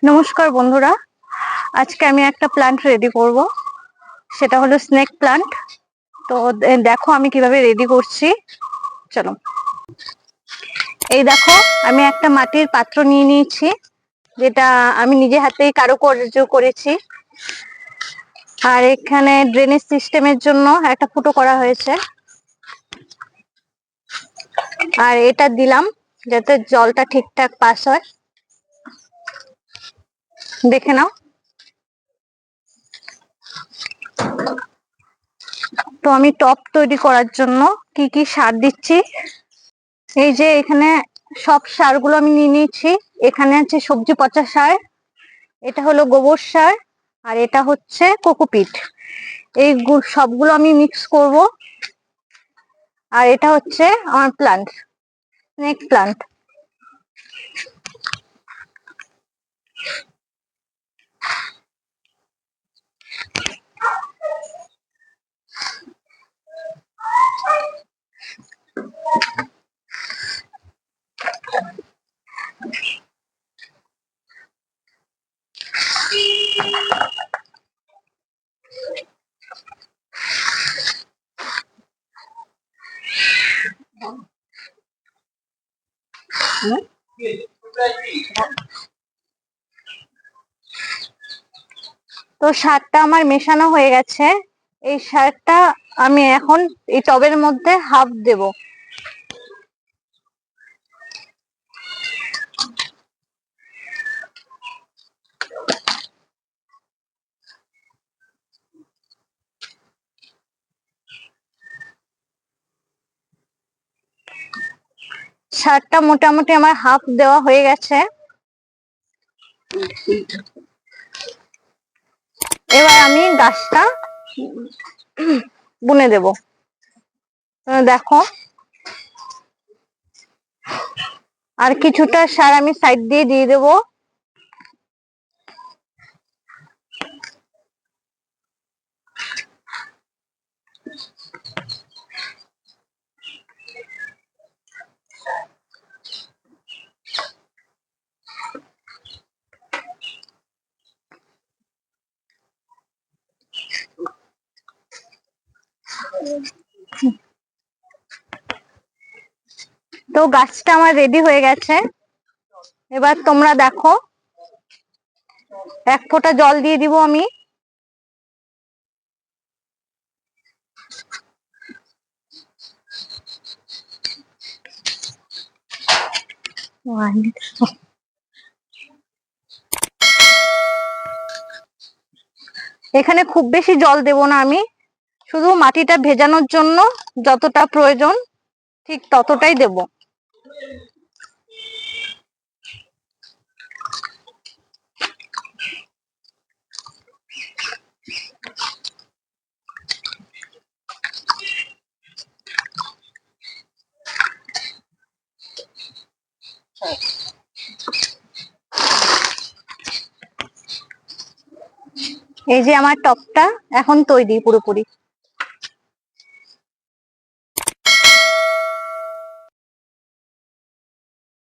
নমস্কার বন্ধুরা, আজকে আমি একটা প্ল্যান্ট রেডি করব, সেটা হলো স্নেক প্ল্যান্ট। তো দেখো আমি কিভাবে রেডি করছি। চলো, এই দেখো আমি একটা মাটির পাত্র নিয়ে নিয়েছি, যেটা আমি নিজে হাতেই কারুকার্য করেছি। আর এখানে ড্রেনেজ সিস্টেমের জন্য একটা ফুটো করা হয়েছে, আর এটা দিলাম যাতে জলটা ঠিকঠাক পাস হয়। দেখে নাও। তো আমি টব তৈরি করার জন্য কি কি সার দিচ্ছি, এই যে এখানে সব সারগুলো আমি নিয়ে নিয়েছি। এখানে আছে সবজি পচা সার, এটা হলো গোবর সার, আর এটা হচ্ছে কোকোপিট। এই সবগুলো আমি মিক্স করব। আর এটা হচ্ছে আমার প্ল্যান্ট, স্নেক প্ল্যান্ট। তো সারটা আমার মেশানো হয়ে গেছে। এই সারটা আমি এখন এই টবের মধ্যে হাফ দেব। সারটা মোটামুটি আমার হাফ দেওয়া হয়ে গেছে। এবার আমি গাছটা বুনে দেব। দেখো, আর কিছুটা সার আমি সাইড দিয়ে দিয়ে দেবো। তো গাছটা আমার রেডি হয়ে গেছে। এবার তোমরা দেখো, এক ফোঁটা জল দিয়ে দিব আমি। এখানে খুব বেশি জল দেব না আমি, শুধু মাটিটা ভেজানোর জন্য যতটা প্রয়োজন ঠিক ততটাই দেব। এই যে আমার টবটা এখন তৈরি পুরোপুরি।